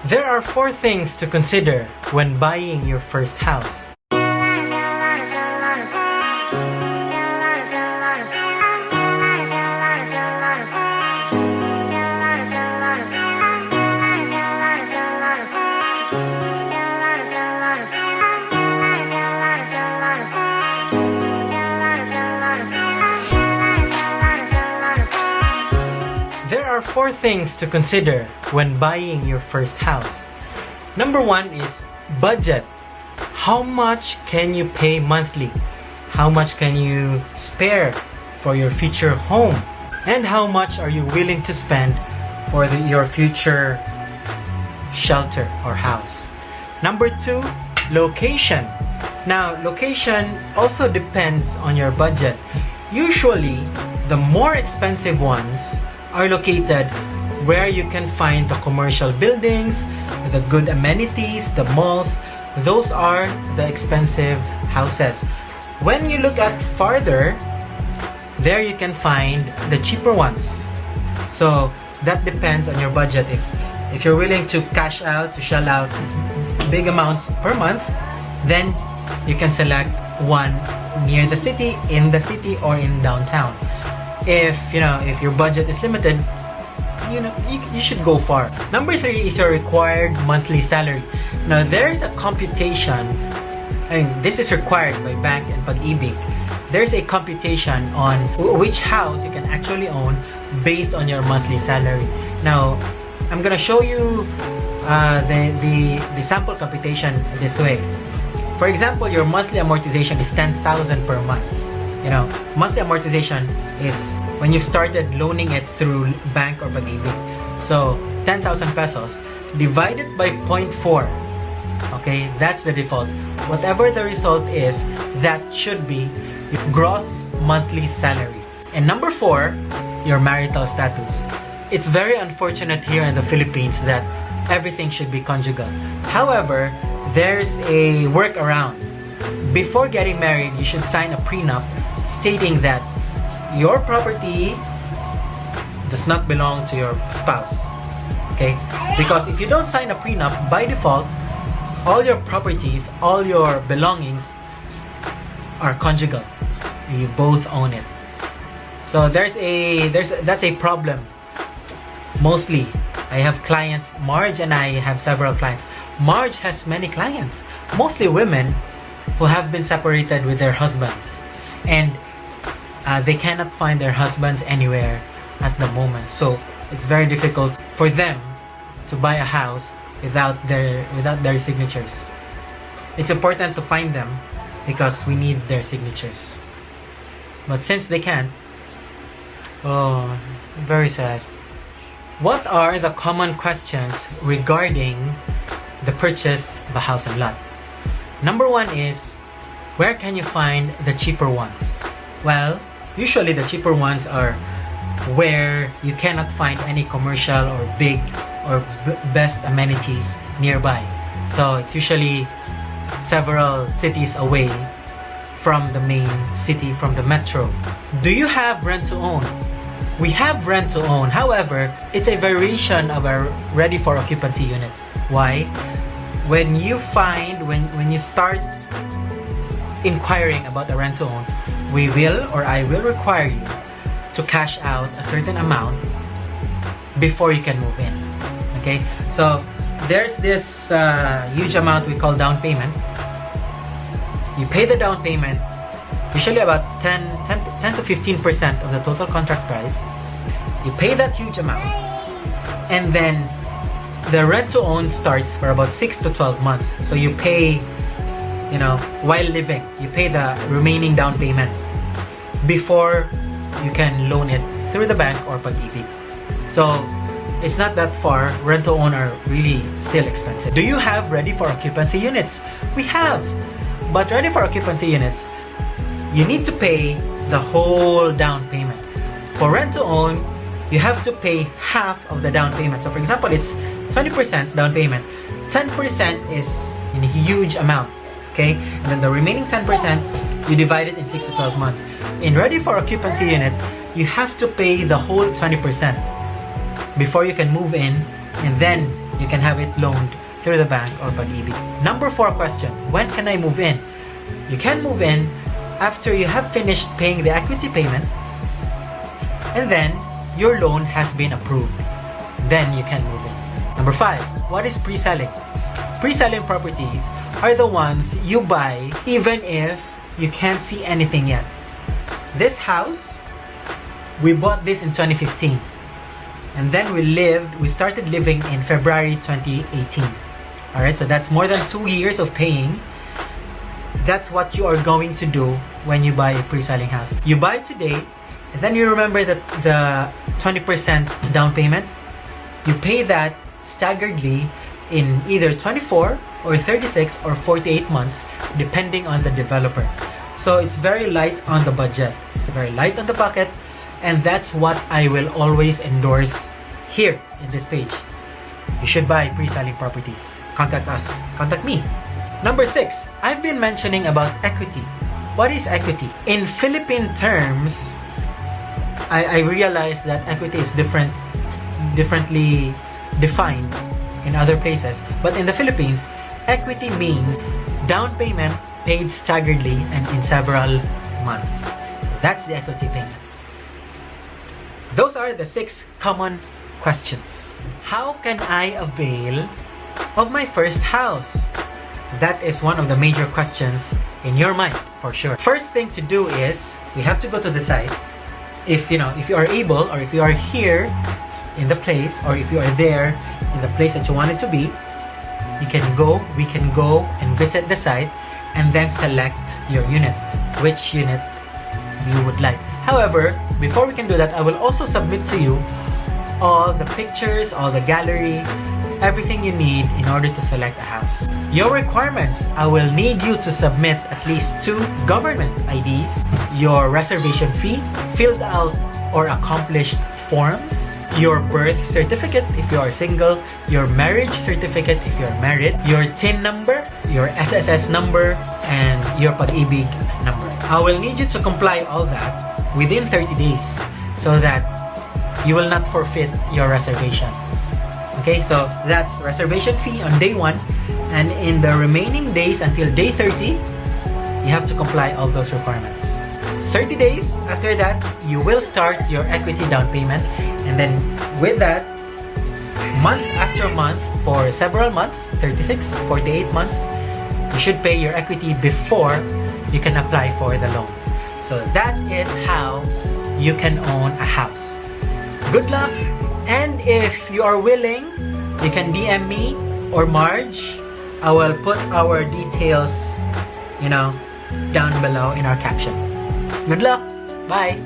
There are 4 things to consider when buying your first house. There are 4 things to consider when buying your first house. Number 1 is budget. How much can you pay monthly? How much can you spare for your future home? And how much are you willing to spend for your future shelter or house? Number 2, location. Now, location also depends on your budget. Usually, the more expensive ones are located where you can find the commercial buildings, the good amenities, the malls. Those are the expensive houses. When you look at farther, there you can find the cheaper ones. So that depends on your budget. If you're willing to cash out, to shell out big amounts per month, then you can select one near the city, in the city, or in downtown. If your budget is limited, you should go far. Number 3 is your required monthly salary. Now, there's a computation. This is required by bank and Pag-ibig. There's a computation on which house you can actually own based on your monthly salary. Now, I'm gonna show you the sample computation this way. For example, your monthly amortization is 10,000 per month. Monthly amortization is when you started loaning it through bank or Pag-ibig. So, 10,000 pesos divided by 0.4. Okay, that's the default. Whatever the result is, that should be your gross monthly salary. And number 4, your marital status. It's very unfortunate here in the Philippines that everything should be conjugal. However, there's a workaround. Before getting married, you should sign a prenup stating that your property does not belong to your spouse. Okay? Because if you don't sign a prenup, by default, all your properties, all your belongings are conjugal. You both own it. So that's a problem. Mostly, I have clients, Marge and I have several clients. Marge has many clients, mostly women who have been separated with their husbands, and they cannot find their husbands anywhere at the moment. So it's very difficult for them to buy a house without their signatures. It's important to find them because we need their signatures. But since they can't, oh, very sad. What are the common questions regarding the purchase of a house and lot? Number 1 is, where can you find the cheaper ones? Well, usually the cheaper ones are where you cannot find any commercial or big or best amenities nearby. So it's usually several cities away from the main city, from the metro. Do you have rent to own? We have rent to own. However, it's a variation of a ready for occupancy unit. Why? When you start inquiring about a rent to own, I will require you to cash out a certain amount before you can move in. Okay? So there's this huge amount we call down payment. You pay the down payment, usually about 10 to 15% of the total contract price. You pay that huge amount, and then the rent to own starts for about 6 to 12 months. So you pay, while living, you pay the remaining down payment before you can loan it through the bank or Pag-ibig. So it's not that far. Rent to own are really still expensive. Do you have ready for occupancy units? We have, but ready for occupancy units, you need to pay the whole down payment. For rent to own, you have to pay half of the down payment. So for example, it's 20% down payment. 10% is a huge amount. Okay? And then the remaining 10%, you divide it in 6 to 12 months. In ready for occupancy unit, you have to pay the whole 20% before you can move in, and then you can have it loaned through the bank or Pag-ibig. Number 4 question, when can I move in? You can move in after you have finished paying the equity payment and then your loan has been approved. Then you can move in. Number 5, what is pre-selling? Pre-selling properties are the ones you buy even if you can't see anything yet. This house, we bought this in 2015. And then we started living in February 2018. Alright, so that's more than 2 years of paying. That's what you are going to do when you buy a pre-selling house. You buy today, and then you remember that the 20% down payment, you pay that staggeredly in either 24 or 36 or 48 months, depending on the developer. So it's very light on the budget. It's very light on the pocket, and that's what I will always endorse here in this page. You should buy pre-selling properties. Contact us. Contact me. Number 6, I've been mentioning about equity. What is equity? In Philippine terms, I realized that equity is differently defined in other places. But in the Philippines, equity means down payment paid staggeredly and in several months. So that's the equity payment. Those are the 6 common questions. How can I avail of my first house? That is one of the major questions in your mind, for sure. First thing to do is, we have to go to the site. If you are able, or if you are here in the place, or if you are there in the place that you want it to be, we can go and visit the site and then select your unit, which unit you would like. However, before we can do that, I will also submit to you all the pictures, all the gallery, everything you need in order to select a house. Your requirements, I will need you to submit at least 2 government IDs, your reservation fee, filled out or accomplished forms, your birth certificate if you are single, your marriage certificate if you are married, your TIN number, your SSS number, and your Pag-ibig number. I will need you to comply all that within 30 days so that you will not forfeit your reservation. Okay, so that's reservation fee on day 1, and in the remaining days until day 30, you have to comply all those requirements. 30 days after that, you will start your equity down payment, and then with that, month after month for several months, 36, 48 months, you should pay your equity before you can apply for the loan. So that is how you can own a house. Good luck, and if you are willing, you can DM me or Marge. I will put our details, down below in our caption. Good luck. Bye.